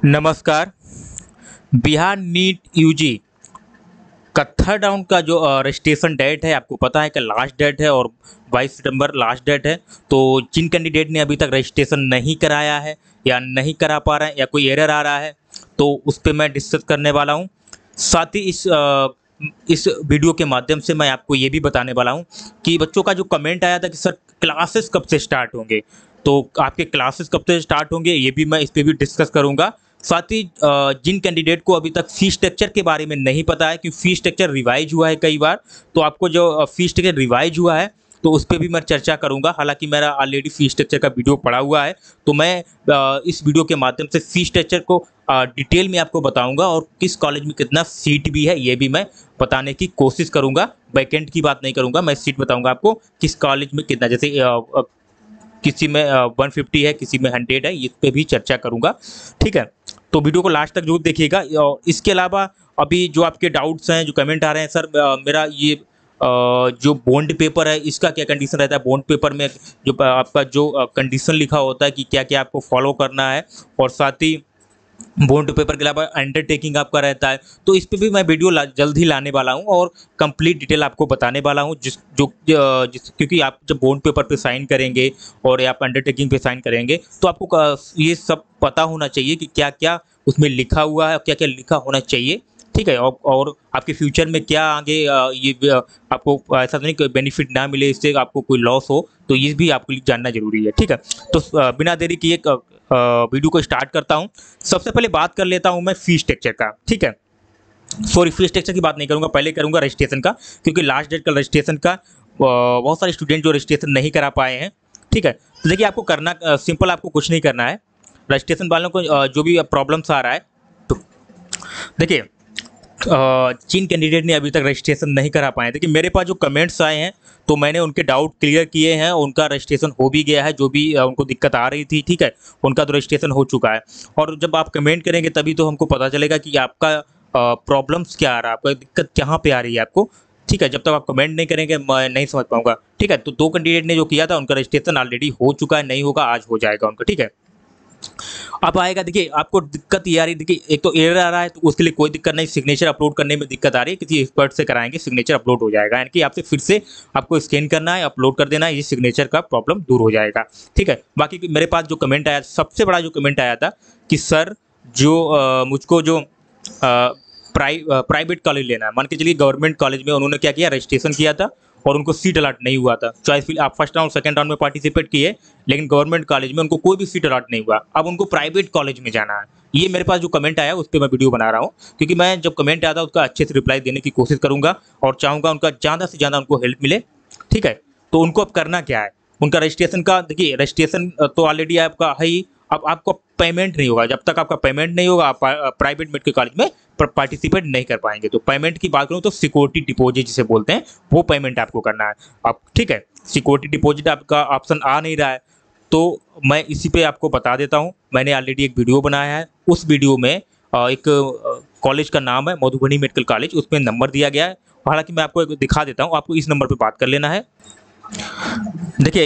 नमस्कार। Bihar NEET UG का third round का जो रजिस्ट्रेशन डेट है, आपको पता है कि लास्ट डेट है और 22 सितंबर लास्ट डेट है। तो जिन कैंडिडेट ने अभी तक रजिस्ट्रेशन नहीं कराया है या नहीं करा पा रहे हैं या कोई एरर आ रहा है, तो उस पर मैं डिस्कस करने वाला हूं। साथ ही इस वीडियो के माध्यम से मैं आपको ये भी बताने वाला हूं कि बच्चों का जो कमेंट आया था कि सर क्लासेस कब से स्टार्ट होंगे, तो आपके क्लासेस कब से स्टार्ट होंगे ये भी मैं इस पर भी डिस्कस करूंगा। साथ ही जिन कैंडिडेट को अभी तक फीस स्ट्रक्चर के बारे में नहीं पता है कि फीस स्ट्रक्चर रिवाइज हुआ है कई बार, तो आपको जो फीस स्ट्रक्चर रिवाइज हुआ है तो उस पर भी मैं चर्चा करूंगा। हालांकि मेरा ऑलरेडी फीस स्ट्रक्चर का वीडियो पड़ा हुआ है, तो मैं इस वीडियो के माध्यम से फीस स्ट्रक्चर को डिटेल में आपको बताऊंगा और किस कॉलेज में कितना सीट भी है ये भी मैं बताने की कोशिश करूंगा। वैकेंट की बात नहीं करूंगा, मैं सीट बताऊंगा आपको किस कॉलेज में कितना, जैसे किसी में 150 है, किसी में 100 है, इस पे भी चर्चा करूंगा। ठीक है, तो वीडियो को लास्ट तक जरूर देखिएगा। इसके अलावा अभी जो आपके डाउट्स हैं, जो कमेंट आ रहे हैं, सर मेरा ये जो बॉन्ड पेपर है इसका क्या कंडीशन रहता है। बॉन्ड पेपर में जो आपका जो कंडीशन लिखा होता है कि क्या क्या आपको फॉलो करना है, और साथ ही बॉन्ड पेपर के अलावा अंडरटेकिंग आपका रहता है, तो इस पे भी मैं वीडियो जल्द ही लाने वाला हूं और कंप्लीट डिटेल आपको बताने वाला हूं। क्योंकि आप जब बॉन्ड पेपर पे साइन करेंगे और आप अंडरटेकिंग पे साइन करेंगे तो आपको ये सब पता होना चाहिए कि क्या क्या उसमें लिखा हुआ है, क्या क्या लिखा होना चाहिए। ठीक है, और आपके फ्यूचर में क्या आगे आपको ऐसा तो नहीं कि बेनिफिट ना मिले, इससे आपको कोई लॉस हो, तो ये भी आपको जानना जरूरी है। ठीक है, तो बिना देरी किए वीडियो को स्टार्ट करता हूं। सबसे पहले बात कर लेता हूं मैं फीस स्ट्रक्चर का। ठीक है, सॉरी, फीस स्ट्रक्चर की बात नहीं करूंगा, पहले करूंगा रजिस्ट्रेशन का, क्योंकि लास्ट डेट का रजिस्ट्रेशन का बहुत सारे स्टूडेंट जो रजिस्ट्रेशन नहीं करा पाए हैं। ठीक है, तो देखिए आपको करना सिंपल, आपको कुछ नहीं करना है। रजिस्ट्रेशन वालों को जो भी प्रॉब्लम्स आ रहा है, तो देखिए जिन कैंडिडेट ने अभी तक रजिस्ट्रेशन नहीं करा पाए, देखिए मेरे पास जो कमेंट्स आए हैं तो मैंने उनके डाउट क्लियर किए हैं, उनका रजिस्ट्रेशन हो भी गया है। जो भी उनको दिक्कत आ रही थी, ठीक है, उनका तो रजिस्ट्रेशन हो चुका है। और जब आप कमेंट करेंगे तभी तो हमको पता चलेगा कि आपका प्रॉब्लम्स क्या आ रहा है, आपका दिक्कत कहाँ पे आ रही है आपको। ठीक है, जब तक आप कमेंट नहीं करेंगे मैं नहीं समझ पाऊंगा। ठीक है, तो दो कैंडिडेट ने जो किया था उनका रजिस्ट्रेशन ऑलरेडी हो चुका है, नहीं होगा आज हो जाएगा उनका। ठीक है, अब आएगा, देखिए आपको दिक्कत ये आ रही है, देखिए एक तो एरर आ रहा है तो उसके लिए कोई दिक्कत नहीं, सिग्नेचर अपलोड करने में दिक्कत आ रही है, किसी एक्सपर्ट से कराएंगे सिग्नेचर अपलोड हो जाएगा, यानी कि आपसे फिर से आपको स्कैन करना है, अपलोड कर देना है, ये सिग्नेचर का प्रॉब्लम दूर हो जाएगा। ठीक है, बाकी मेरे पास जो कमेंट आया, सबसे बड़ा जो कमेंट आया था कि सर जो मुझको जो प्राइवेट कॉलेज लेना है, मान के चलिए गवर्नमेंट कॉलेज में उन्होंने क्या किया, रजिस्ट्रेशन किया था और उनको सीट अलॉट नहीं हुआ था। चॉइस फिल आप फर्स्ट राउंड सेकंड राउंड में पार्टिसिपेट किए, लेकिन गवर्नमेंट कॉलेज में उनको कोई भी सीट अलॉट नहीं हुआ, अब उनको प्राइवेट कॉलेज में जाना है। ये मेरे पास जो कमेंट आया उस पर मैं वीडियो बना रहा हूँ, क्योंकि मैं जब कमेंट आता उसका अच्छे से रिप्लाई देने की कोशिश करूंगा और चाहूँगा उनका ज़्यादा से ज़्यादा उनको हेल्प मिले। ठीक है, तो उनको अब करना क्या है, उनका रजिस्ट्रेशन का, देखिए रजिस्ट्रेशन तो ऑलरेडी आपका है ही, अब आपको पेमेंट नहीं होगा। जब तक आपका पेमेंट नहीं होगा आप प्राइवेट मेडिकल कॉलेज में पार्टिसिपेट नहीं कर पाएंगे। तो पेमेंट की बात करूँ तो सिक्योरिटी डिपॉजिट जिसे बोलते हैं, वो पेमेंट आपको करना है आप। ठीक है, सिक्योरिटी डिपॉजिट आपका ऑप्शन आ नहीं रहा है, तो मैं इसी पे आपको बता देता हूँ। मैंने ऑलरेडी एक वीडियो बनाया है, उस वीडियो में एक कॉलेज का नाम है मधुबनी मेडिकल कॉलेज, उसमें नंबर दिया गया है। हालांकि मैं आपको दिखा देता हूँ, आपको इस नंबर पर बात कर लेना है। देखिए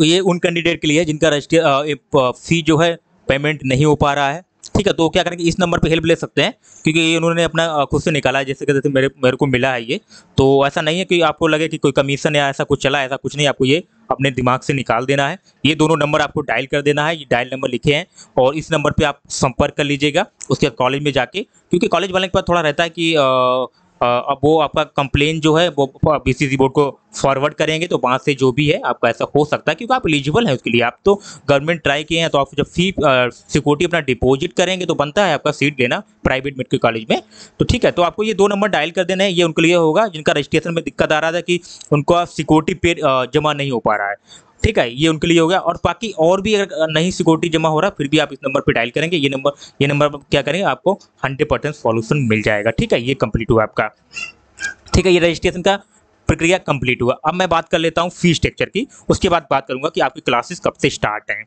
ये उन कैंडिडेट के लिए जिनका फी जो है पेमेंट नहीं हो पा रहा है। ठीक है, तो क्या करेंगे, इस नंबर पे हेल्प ले सकते हैं, क्योंकि ये उन्होंने अपना खुद से निकाला है, जैसे कहते थे मेरे को मिला है ये। तो ऐसा नहीं है कि आपको लगे कि कोई कमीशन या ऐसा कुछ चला, ऐसा कुछ नहीं, आपको ये अपने दिमाग से निकाल देना है। ये दोनों नंबर आपको डायल कर देना है, ये डायल नंबर लिखे हैं और इस नंबर पे आप संपर्क कर लीजिएगा उसके कॉलेज में जाके, क्योंकि कॉलेज वाले के पास थोड़ा रहता है कि अब वो आपका कंप्लेन जो है वो बीसीसी बोर्ड को फॉरवर्ड करेंगे, तो वहाँ से जो भी है आपका ऐसा हो सकता है, क्योंकि आप एलिजिबल हैं उसके लिए, आप तो गवर्नमेंट ट्राई किए हैं, तो आप जब फी सिक्योरिटी अपना डिपॉजिट करेंगे तो बनता है आपका सीट लेना प्राइवेट मेडिकल कॉलेज में। तो ठीक है, तो आपको ये दो नंबर डायल कर देना है, ये उनके लिए होगा जिनका रजिस्ट्रेशन में दिक्कत आ रहा था कि उनको सिक्योरिटी पे जमा नहीं हो पा रहा है। ठीक है, ये उनके लिए हो गया। और बाकी और भी अगर नहीं सिक्योरिटी जमा हो रहा फिर भी आप इस नंबर पे डायल करेंगे, ये नंबर क्या करेंगे, आपको 100% सॉल्यूशन मिल जाएगा। ठीक है, ये कंप्लीट हुआ आपका। ठीक है, ये रजिस्ट्रेशन का प्रक्रिया कंप्लीट हुआ। अब मैं बात कर लेता हूँ फीस स्ट्रक्चर की, उसके बाद बात करूंगा कि आपकी क्लासेस कब से स्टार्ट हैं।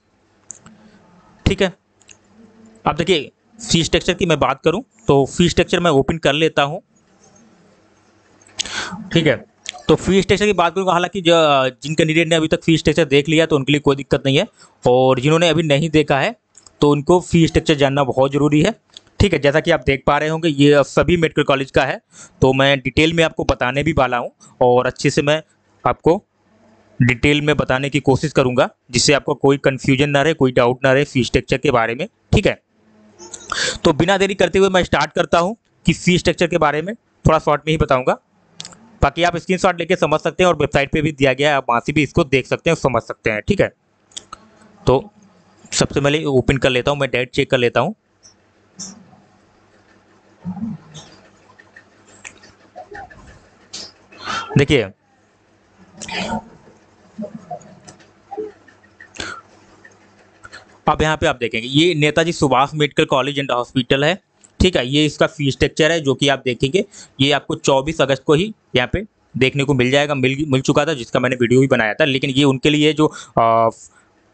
ठीक है, अब देखिए फीस स्ट्रक्चर की मैं बात करूं तो फीस स्ट्रक्चर मैं ओपन कर लेता हूं। ठीक है, तो फीस स्ट्रक्चर की बात करूंगा, हालांकि जिन कैंडिडेट ने अभी तक फीस स्ट्रक्चर देख लिया तो उनके लिए कोई दिक्कत नहीं है, और जिन्होंने अभी नहीं देखा है तो उनको फी स्ट्रक्चर जानना बहुत ज़रूरी है। ठीक है, जैसा कि आप देख पा रहे होंगे ये सभी मेडिकल कॉलेज का है, तो मैं डिटेल में आपको बताने भी वाला हूँ और अच्छे से मैं आपको डिटेल में बताने की कोशिश करूँगा, जिससे आपको कोई कन्फ्यूजन ना रहे, कोई डाउट ना रहे फी स्ट्रक्चर के बारे में। ठीक है, तो बिना देरी करते हुए मैं स्टार्ट करता हूँ कि फी स्ट्रक्चर के बारे में थोड़ा शॉर्ट में ही बताऊँगा। बाकी आप स्क्रीनशॉट लेके समझ सकते हैं और वेबसाइट पे भी दिया गया है, आप वहाँ से भी इसको देख सकते हैं और समझ सकते हैं। ठीक है, तो सबसे पहले ओपन कर लेता हूँ, मैं डेट चेक कर लेता हूँ। देखिए अब यहाँ पे आप देखेंगे ये Netaji Subhash medical college and hospital है। ठीक है, ये इसका फी स्ट्रक्चर है जो कि आप देखेंगे, ये आपको 24 अगस्त को ही यहाँ पे देखने को मिल जाएगा, मिल चुका था, जिसका मैंने वीडियो भी बनाया था। लेकिन ये उनके लिए जो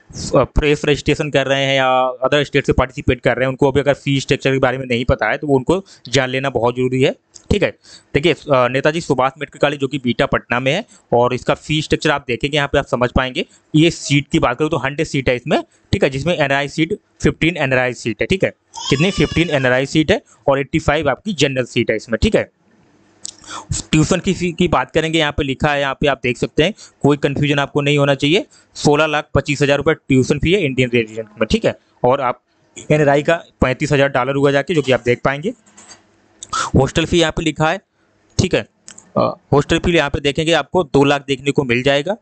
प्रेस रजिस्ट्रेशन कर रहे हैं या अदर स्टेट से पार्टिसिपेट कर रहे हैं, उनको अभी अगर फी स्ट्रक्चर के बारे में नहीं पता है तो वो उनको जान लेना बहुत ज़रूरी है। ठीक है, देखिए नेताजी सुभाष मेडिकल कॉलेज जो कि बीटा पटना में है, और इसका फी स्ट्रक्चर आप देखेंगे यहाँ पे आप समझ पाएंगे। ये सीट की बात करूँ तो 100 सीट है इसमें। ठीक है, जिसमें एनआरआई सीट 15 एनआरआई सीट है। ठीक है, कितनी 15 एनआरआई सीट है और 85 आपकी जनरल सीट है इसमें। ठीक है, ट्यूशन की फी की बात करेंगे, यहाँ पे लिखा है, यहाँ पे आप देख सकते हैं, कोई कंफ्यूजन आपको नहीं होना चाहिए। 16,25,000 रुपये ट्यूशन फी है इंडियन रेजिडेंट में। ठीक है, और आप एनआरआई का $35,000 होगा जाके, जो कि आप देख पाएंगे। हॉस्टल फी यहाँ पे लिखा है। ठीक है, हॉस्टल फी यहाँ पे देखेंगे आपको 2 लाख देखने को मिल जाएगा,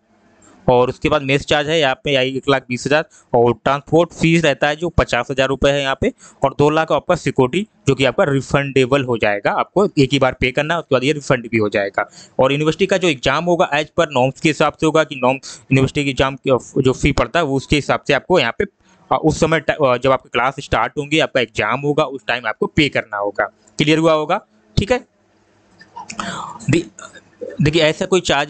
और उसके बाद मेस चार्ज है यहाँ पे 1,20,000, और ट्रांसपोर्ट फीस रहता है जो 50,000 रुपये है यहाँ पे, और 2 लाख आपका सिक्योरिटी जो कि आपका रिफंडेबल हो जाएगा, आपको एक ही बार पे करना है, उसके बाद ये रिफंड भी हो जाएगा। और यूनिवर्सिटी का जो एग्जाम होगा एज पर नॉर्म्स के हिसाब से होगा, कि नॉर्म्स यूनिवर्सिटी के एग्जाम जो फी पड़ता है वो उसके हिसाब से आपको यहाँ पे उस समय जब आपकी क्लास स्टार्ट होंगी, आपका एग्जाम होगा, उस टाइम आपको पे करना होगा। क्लियर हुआ होगा? ठीक है, देखिए ऐसा कोई चार्ज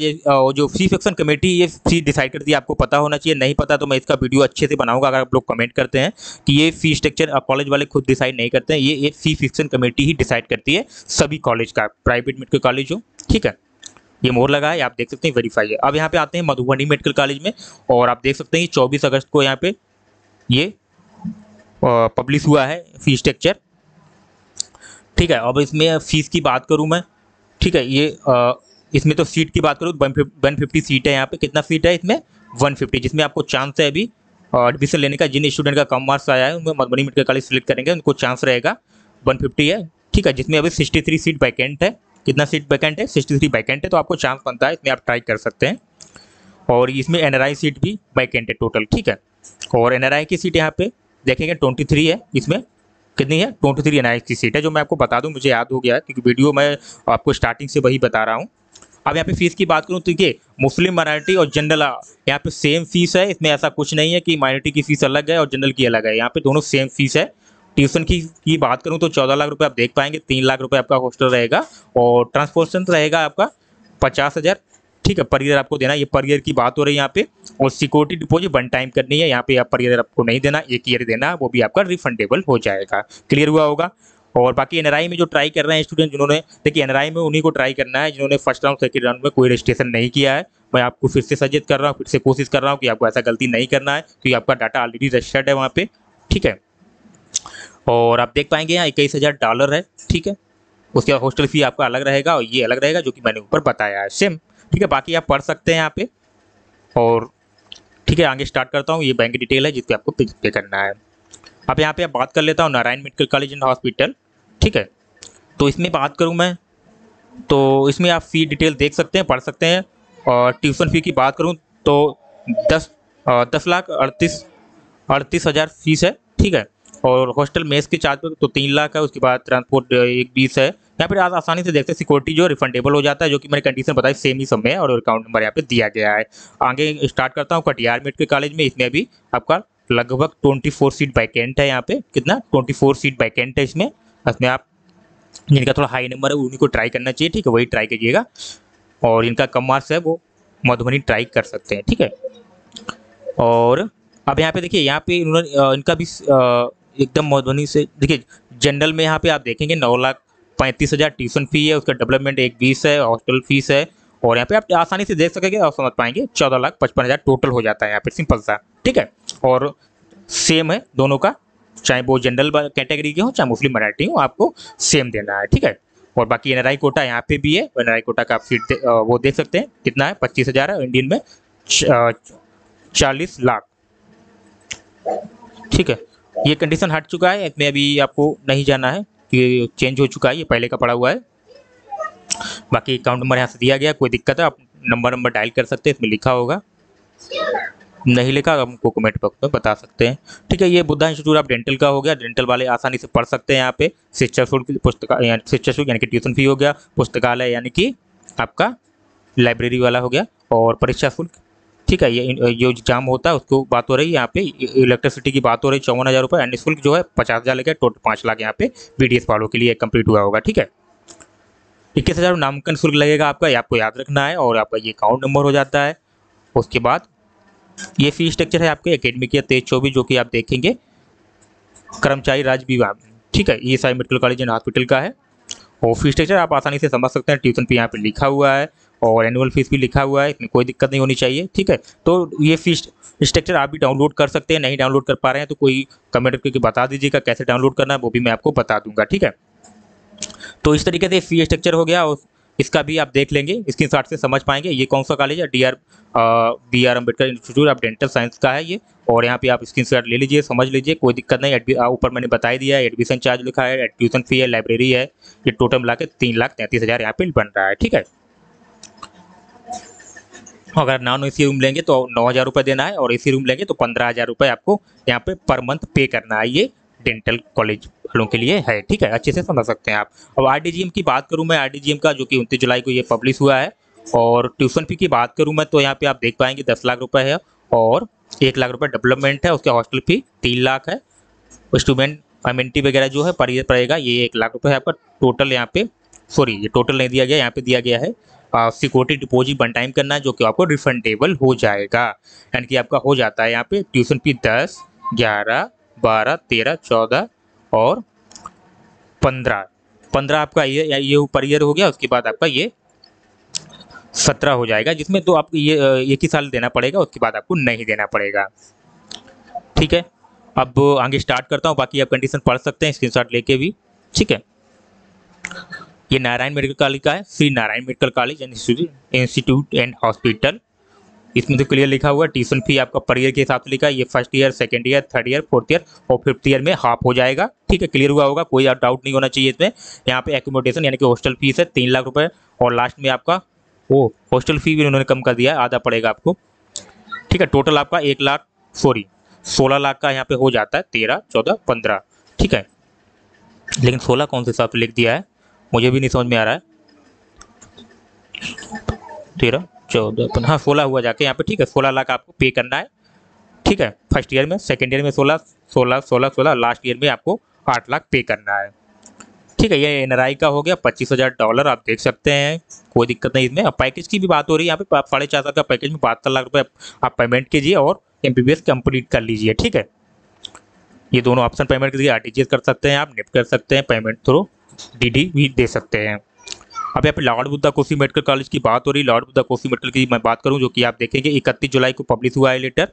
जो फी सेक्शन कमेटी ये फी डिसाइड करती है, आपको पता होना चाहिए। नहीं पता तो मैं इसका वीडियो अच्छे से बनाऊंगा। अगर आप लोग कमेंट करते हैं कि ये फी स्ट्रक्चर कॉलेज वाले खुद डिसाइड नहीं करते हैं, ये फी सेक्शन कमेटी ही डिसाइड करती है सभी कॉलेज का, प्राइवेट मेडिकल कॉलेज हो। ठीक है, ये मोहर लगा है, आप देख सकते हैं, वेरीफाई है। अब यहाँ पे आते हैं मधुबनी मेडिकल कॉलेज में, और आप देख सकते हैं कि 24 अगस्त को यहाँ पे ये पब्लिश हुआ है फी स्ट्रक्चर। ठीक है, अब इसमें फीस की बात करूँ मैं, ठीक है, ये इसमें तो सीट की बात करूँ 150 सीट है यहाँ पे। कितना सीट है इसमें? 150, जिसमें आपको चांस है अभी एडमिशन लेने का। जिन स्टूडेंट का कम मार्क्स आया है उनमें मधुबनी मेडिकल कॉलेज सेलेक्ट करेंगे, उनको चांस रहेगा। 150 है। ठीक है, जिसमें अभी 63 सीट वैकेंट है। कितना सीट वैकेंट है? 63 वैकेंट है, तो आपको चांस बनता है, इसमें आप ट्राई कर सकते हैं। और इसमें एनआरआई सीट भी वैकेंट है टोटल। ठीक है, और एनआरआई की सीट यहाँ पे देखेंगे 23 है। इसमें कितनी है? 23 एनआरआई की सीट है, जो मैं आपको बता दूं, मुझे याद हो गया है क्योंकि वीडियो मैं आपको स्टार्टिंग से वही बता रहा हूँ। अब यहाँ पे फीस की बात करूँ तो ये मुस्लिम माइनॉरिटी और जनरल यहाँ पे सेम फीस है। इसमें ऐसा कुछ नहीं है कि माइनॉरिटी की फीस अलग है और जनरल की अलग है, यहाँ पे दोनों सेम फीस है। ट्यूशन की बात करूँ तो 14 लाख रुपये आप देख पाएंगे, 3 लाख रुपये आपका हॉस्टल रहेगा, और ट्रांसपोर्टेशन रहेगा आपका 50,000। ठीक है, पर ईयर आपको देना, ये पर ईयर की बात हो रही है यहाँ पे। और सिक्योरिटी डिपॉजिट 1 टाइम करनी है, यहाँ पे आप पर ईयर आपको नहीं देना, 1 ईयर देना, वो भी आपका रिफंडेबल हो जाएगा। क्लियर हुआ होगा? और बाकी एनआरआई में जो ट्राई कर रहे हैं स्टूडेंट, जिन्होंने, देखिए एनआरआई में उन्हीं को ट्राई करना है जिन्होंने फर्स्ट राउंड सेकंड राउंड में कोई रजिस्ट्रेशन नहीं किया है। मैं आपको फिर से सजेस्ट कर रहा हूँ, फिर से कोशिश कर रहा हूँ कि आपको ऐसा गलती नहीं करना है, क्योंकि आपका डाटा ऑलरेडी रजिस्टर्ड है वहाँ पे। ठीक है, और आप देख पाएंगे यहाँ $21,000 है। ठीक है, उसके बाद हॉस्टल फी आपका अलग रहेगा और ये अलग रहेगा, जो कि मैंने ऊपर बताया है सेम। ठीक है, बाकी आप पढ़ सकते हैं यहाँ पे। और ठीक है, आगे स्टार्ट करता हूँ। ये बैंक डिटेल है जिस पे आपको पे करना है। अब यहाँ पे आप बात कर लेता हूँ Narayan medical college and hospital. ठीक है, तो इसमें बात करूँ मैं तो इसमें आप फ़ी डिटेल देख सकते हैं, पढ़ सकते हैं। और ट्यूशन फ़ी की बात करूँ तो 10,38,000 फीस है। ठीक है, और हॉस्टल मेस के चार्ज तो 3 लाख है। उसके बाद ट्रांसपोर्ट 20 है। यहाँ पर आप आसानी से देखते हैं सिक्योरिटी जो रिफंडेबल हो जाता है, जो कि मैंने कंडीशन बताई सेम ही समय है, और अकाउंट नंबर यहाँ पे दिया गया है। आगे स्टार्ट करता हूँ कटिहार मेडिकल कॉलेज में। इसमें अभी आपका लगभग 24 सीट वैकेंट है यहाँ पे। कितना? 24 सीट वैकेंट है इसमें आप जिनका थोड़ा हाई नंबर है उन्हीं को ट्राई करना चाहिए। ठीक है, वही ट्राई कीजिएगा, और इनका कम मार्क्स है वो मधुबनी ट्राई कर सकते हैं। ठीक है, और अब यहाँ पे देखिए, यहाँ पे इन्होंने इनका भी एकदम मधुबनी से देखिए, जनरल में यहाँ पे आप देखेंगे 9,35,000 ट्यूशन फी है, उसका डेवलपमेंट 1,20 है, हॉस्टल फीस है, और यहाँ पे आप आसानी से देख सकेंगे और समझ पाएंगे 14,55,000 टोटल हो जाता है यहाँ पे, सिंपल सा। ठीक है, और सेम है दोनों का। चाहे वो जनरल कैटेगरी के हो चाहे मुस्लिम माइनॉरिटी हो, आपको सेम देना है, ठीक है। और बाकी एनआरआई कोटा यहाँ पे भी है, एनआरआई कोटा का आप सीट वो देख सकते हैं कितना है, 25,000 है इंडियन में 40 लाख, ठीक है। ये कंडीशन हट चुका है, इसमें अभी आपको नहीं जाना है कि चेंज हो चुका है, ये पहले का पड़ा हुआ है। बाकी अकाउंट नंबर यहाँ से दिया गया, कोई दिक्कत है आप नंबर डायल कर सकते हैं, इसमें लिखा होगा, नहीं लिखा हमको कमेंट बॉक्स में बता सकते हैं, ठीक है। ये बुद्धा इंस्टीट्यूट ऑफ डेंटल का हो गया, डेंटल वाले आसानी से पढ़ सकते हैं यहाँ पे। शिक्षा शुल्क शिक्षा शुल्क यानी कि ट्यूशन फी हो गया, पुस्तकालय यानी कि आपका लाइब्रेरी वाला हो गया, और परीक्षा शुल्क, ठीक है। ये एग्जाम होता है उसको बात हो रही है यहाँ पे। इलेक्ट्रिसिटी की बात हो रही है 54,000 रुपये, अन्य शुल्क जो है 50,000 लेकर टोटल 5 लाख यहाँ पे BDS वालों के लिए कंप्लीट हुआ होगा, ठीक है। 21,000 नामांकन शुल्क लगेगा आपका, ये आपको याद रखना है, और आपका ये अकाउंट नंबर हो जाता है। उसके बाद ये फी स्ट्रक्चर है आपके एकेडमिक ईयर 23-24 जो कि आप देखेंगे कर्मचारी राज्य विभाग, ठीक है। ये सारी मेडिकल कॉलेज एंड हॉस्पिटल का है, और फी स्ट्रक्चर आप आसानी से समझ सकते हैं। ट्यूशन फी यहाँ पे लिखा हुआ है और एनुअल फीस भी लिखा हुआ है, इसमें कोई दिक्कत नहीं होनी चाहिए, ठीक है। तो ये फी स्ट्रक्चर आप भी डाउनलोड कर सकते हैं, नहीं डाउनलोड कर पा रहे हैं तो कोई कमेंट करके बता दीजिएगा कैसे डाउनलोड करना है, वो भी मैं आपको बता दूंगा, ठीक है। तो इस तरीके से फी स्ट्रक्चर हो गया, और इसका भी आप देख लेंगे, इसके साथ से समझ पाएंगे ये कौन सा कॉलेज है। BR Ambedkar institute of dental science का है ये, और यहाँ पे आप स्क्रीनशॉट ले लीजिए, समझ लीजिए, कोई दिक्कत नहीं। ऊपर मैंने बता ही दिया है, एडमिशन चार्ज लिखा है, ट्यूशन फी है, लाइब्रेरी है, ये टोटल मिला के 3,33,000 यहाँ पे बन रहा है, ठीक है। अगर नॉन AC रूम लेंगे तो 9,000 रुपये देना है, और AC रूम लेंगे तो 15,000 रुपये आपको यहाँ पे पर मंथ पे करना है। ये डेंटल कॉलेज वालों के लिए है, ठीक है, अच्छे से समझ सकते हैं आप। अब RDGM की बात करूँ मैं, RDGM का जो कि 29 जुलाई को ये पब्लिश हुआ है, और ट्यूशन फी की बात करूँ मैं तो यहाँ पे आप देख पाएंगे 10 लाख रुपये है, और 1 लाख रुपये डेवलपमेंट है, उसके हॉस्टल फी 3 लाख है, स्टूडेंट अमेनिटी वगैरह जो है पड़ेगा ये 1 लाख रुपये है आपका टोटल। यहाँ पे सॉरी ये टोटल नहीं दिया गया, यहाँ पे दिया गया है सिक्योरिटी डिपॉजिट वन टाइम करना है जो कि आपको रिफंडेबल हो जाएगा, यानी कि आपका हो जाता है यहाँ पे ट्यूशन फी 10, 11, 12, 13, 14 और 15 आपका ये पर ईयर हो गया। उसके बाद आपका ये 17 हो जाएगा, जिसमें तो आपको ये एक ही साल देना पड़ेगा, उसके बाद आपको नहीं देना पड़ेगा, ठीक है। अब आगे स्टार्ट करता हूँ, बाकी आप कंडीशन पढ़ सकते हैं स्क्रीनशॉट लेके भी, ठीक है। ये नारायण मेडिकल कॉलेज का है, Shri Narayan medical college institute and hospital. इसमें तो क्लियर लिखा हुआ है, ट्यूशन फी आपका पर ईयर के हिसाब से लिखा है, ये first year, second year, third year, fourth year और फिफ्थ ईयर में हाफ हो जाएगा, ठीक है। क्लियर हुआ होगा, कोई डाउट नहीं होना चाहिए इसमें। यहाँ पे एकोमोडेशन यानी कि हॉस्टल फीस है 3 लाख रुपये, और लास्ट में आपका वो हॉस्टल फी भी उन्होंने कम कर दिया है, आधा पड़ेगा आपको, ठीक है। टोटल आपका 16 लाख का यहाँ पे हो जाता है, 13, 14, 15, ठीक है। लेकिन 16 कौन से हिसाब से लिख दिया है मुझे भी नहीं समझ में आ रहा है, 13, 14, 15, हाँ 16 हुआ जाके यहाँ पे, ठीक है। 16 लाख आपको पे करना है, ठीक है। फर्स्ट ईयर में, सेकंड ईयर में 16, 16, 16, 16, लास्ट ईयर में आपको 8 लाख पे करना है, ठीक है। ये NRI का हो गया $25,000 आप देख सकते हैं, कोई दिक्कत नहीं इसमें। अब पैकेज की भी बात हो रही है यहाँ पे, 4.5 साल का पैकेज में 72 लाख रुपये आप पेमेंट कीजिए और MBBS कंप्लीट कर लीजिए, ठीक है। ये दोनों ऑप्शन पेमेंट कीजिए, RTGS कर सकते हैं आप, नेफ्ट कर सकते हैं, पेमेंट थ्रू DD भी दे सकते हैं। अब यहाँ पे Lord Buddha Kosi medical college की बात हो रही है। लॉर्ड बुद्धा कोसी मेडिकल की मैं बात करूँ जो कि आप देखेंगे 31 जुलाई को पब्लिश हुआ है लेटर।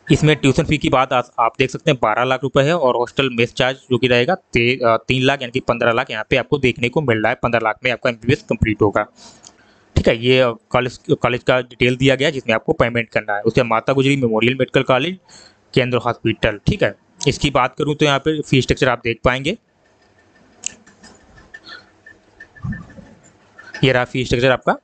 इसमें ट्यूशन फी की बात आप देख सकते हैं 12 लाख रुपए है, और हॉस्टल मेस चार्ज जो कि रहेगा 3 लाख यानी कि 15 लाख यहाँ पे आपको देखने को मिल रहा है। 15 लाख में आपका MBBS कंप्लीट होगा, ठीक है। ये कॉलेज का डिटेल दिया गया जिसमें आपको पेमेंट करना है। उसके माता गुजरी मेमोरियल मेडिकल कॉलेज केंद्र हॉस्पिटल, ठीक है। इसकी बात करूँ तो यहाँ पे फी स्ट्रक्चर आप देख पाएंगे, ये रहा फी स्ट्रक्चर आपका।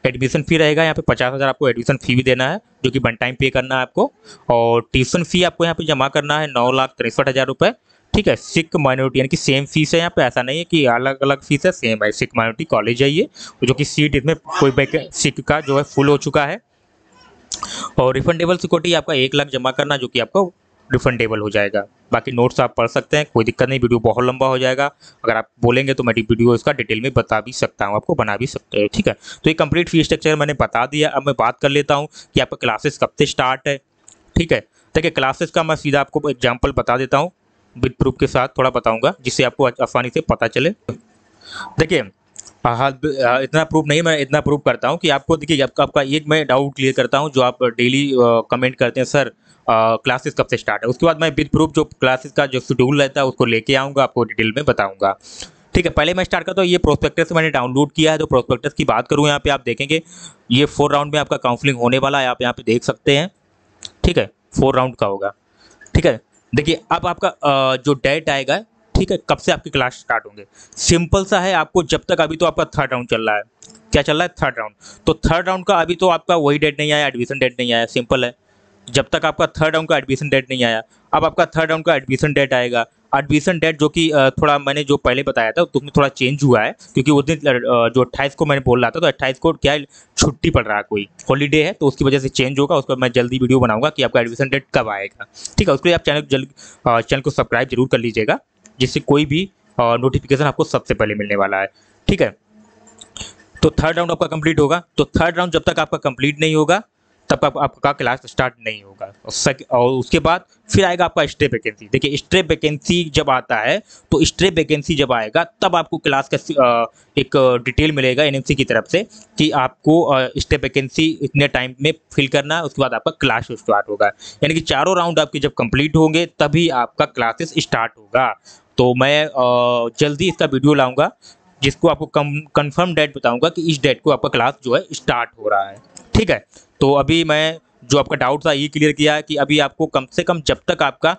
एडमिशन फ़ी रहेगा यहाँ पे 50,000 आपको एडमिशन फ़ी भी देना है जो कि वन टाइम पे करना है आपको, और ट्यूशन फ़ी आपको यहाँ पे जमा करना है 9,63,000 रुपये, ठीक है। सिख माइनॉरिटी यानी कि सेम फीस है यहाँ पे, ऐसा नहीं है कि अलग अलग फीस है, सेम है। सिख माइनॉरिटी कॉलेज है ये, जो कि सीट इसमें कोई सिख का जो है फुल हो चुका है, और रिफंडेबल सिक्योरिटी आपका 1 लाख जमा करना जो कि आपको रिफंडेबल हो जाएगा। बाकी नोट्स आप पढ़ सकते हैं, कोई दिक्कत नहीं, वीडियो बहुत लंबा हो जाएगा, अगर आप बोलेंगे तो मैं वीडियो इसका डिटेल में बता भी सकता हूँ, आपको बना भी सकते हैं, ठीक है। तो ये कंप्लीट फी स्ट्रक्चर मैंने बता दिया। अब मैं बात कर लेता हूँ कि आपका क्लासेस कब से स्टार्ट है, ठीक है। देखिए क्लासेस का मैं सीधा आपको एग्जाम्पल बता देता हूँ, विद प्रूफ के साथ थोड़ा बताऊँगा जिससे आपको आसानी से पता चले। देखिए हाँ, इतना प्रूफ नहीं, मैं इतना प्रूफ करता हूँ कि आपको देखिए आपका एक मैं डाउट क्लियर करता हूँ, जो आप डेली कमेंट करते हैं सर क्लासेस कब से स्टार्ट है। उसके बाद मैं विद प्रूफ जो क्लासेस का जो शेड्यूल रहता है उसको लेके आऊँगा, आपको डिटेल में बताऊँगा। ठीक है, पहले मैं स्टार्ट करता हूँ। ये प्रोस्पेक्टस मैंने डाउनलोड किया है, तो प्रोस्पेक्टस की बात करूँ यहाँ पे आप देखेंगे ये 4 राउंड में आपका काउंसलिंग होने वाला है, आप यहाँ पे देख सकते हैं। ठीक है, 4 राउंड का होगा। ठीक है, देखिए अब आपका जो डेट आएगा, ठीक है, कब से आपकी क्लास स्टार्ट होंगे। सिंपल सा है, आपको जब तक अभी तो आपका 3rd राउंड चल रहा है, क्या चल रहा है 3rd राउंड, तो 3rd राउंड का अभी तो आपका वही डेट नहीं आया, एडमिशन डेट नहीं आया, सिंपल है। जब तक आपका 3rd राउंड का एडमिशन डेट नहीं आया, अब आपका 3rd राउंड का एडमिशन डेट आएगा। एडमिशन डेट जो कि थोड़ा मैंने जो पहले बताया था उसमें थोड़ा चेंज हुआ है, क्योंकि उस दिन जो 28 को मैंने बोल रहा था, तो 28 को क्या है, छुट्टी पड़ रहा है, कोई हॉलीडे है, तो उसकी वजह से चेंज होगा। उसका मैं जल्दी वीडियो बनाऊंगा कि आपका एडमिशन डेट कब आएगा। ठीक है, उसके लिए आप चैनल को सब्सक्राइब जरूर कर लीजिएगा, जिससे कोई भी नोटिफिकेशन आपको सबसे पहले मिलने वाला है। ठीक है, तो 3rd राउंड आपका कंप्लीट होगा, तो 3rd राउंड जब तक आपका कंप्लीट नहीं होगा तब तक आपका क्लास स्टार्ट नहीं होगा। और उसके बाद फिर आएगा आपका स्टे वैकेंसी। देखिए स्टे वैकेंसी जब आता है, तो स्टे वैकेंसी जब आएगा तब आपको क्लास का एक डिटेल मिलेगा एनएमसी की तरफ से कि आपको स्टे वैकेंसी इतने टाइम में फिल करना है, उसके बाद आपका क्लास स्टार्ट होगा। यानी कि चारों राउंड आपके जब कंप्लीट होंगे तभी आपका क्लासेस स्टार्ट होगा। तो मैं जल्दी इसका वीडियो लाऊंगा, जिसको आपको कंफर्म डेट बताऊंगा कि इस डेट को आपका क्लास जो है स्टार्ट हो रहा है। ठीक है, तो अभी मैं जो आपका डाउट था ये क्लियर किया है कि अभी आपको कम से कम जब तक आपका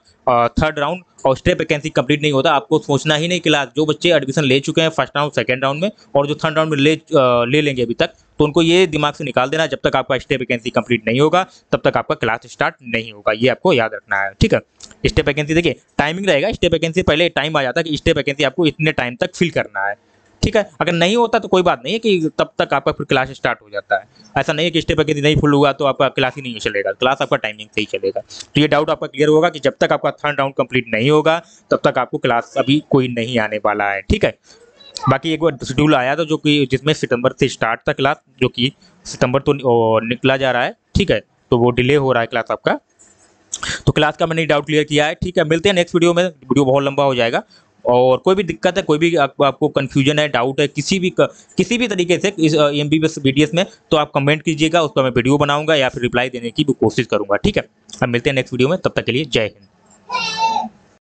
3rd राउंड और स्टे वैकेंसी कंप्लीट नहीं होता, आपको सोचना ही नहीं। क्लास जो बच्चे एडमिशन ले चुके हैं 1st राउंड 2nd राउंड में और जो 3rd राउंड में ले लेंगे अभी तक, तो उनको ये दिमाग से निकाल देना, जब तक आपका स्टे वैकेंसी कंप्लीट नहीं होगा तब तक आपका क्लास स्टार्ट नहीं होगा। ये आपको याद रखना है। ठीक है, स्टे वैकेंसी देखिए टाइमिंग रहेगा, स्टे वैकेंसी पहले टाइम आ जाता है कि स्टे वैकेंसी आपको इतने टाइम तक फिल करना है। ठीक है, अगर नहीं होता तो कोई बात नहीं है कि तब तक आपका फिर क्लास स्टार्ट हो जाता है। ऐसा नहीं है कि स्टे वैकेंसी नहीं फुल हुआ तो आपका क्लास ही नहीं चलेगा, क्लास आपका टाइमिंग से ही चलेगा। तो ये डाउट आपका क्लियर होगा कि जब तक आपका 3rd राउंड कंप्लीट नहीं होगा तब तक आपको क्लास अभी कोई नहीं आने वाला है। ठीक है, बाकी एक बार शेड्यूल आया था जो कि जिसमें सितंबर से स्टार्ट था क्लास, जो कि सितंबर तो निकला जा रहा है। ठीक है, तो वो डिले हो रहा है क्लास आपका, तो क्लास का मैंने डाउट क्लियर किया है। ठीक है, मिलते हैं नेक्स्ट वीडियो में, वीडियो बहुत लंबा हो जाएगा। और कोई भी दिक्कत है, कोई भी आपको कन्फ्यूजन है, डाउट है किसी भी तरीके से इस MBBS BDS में, तो आप कमेंट कीजिएगा, उस पर मैं वीडियो बनाऊंगा या फिर रिप्लाई देने की भी कोशिश करूंगा। ठीक है, अब मिलते हैं नेक्स्ट वीडियो में, तब तक के लिए जय हिंद।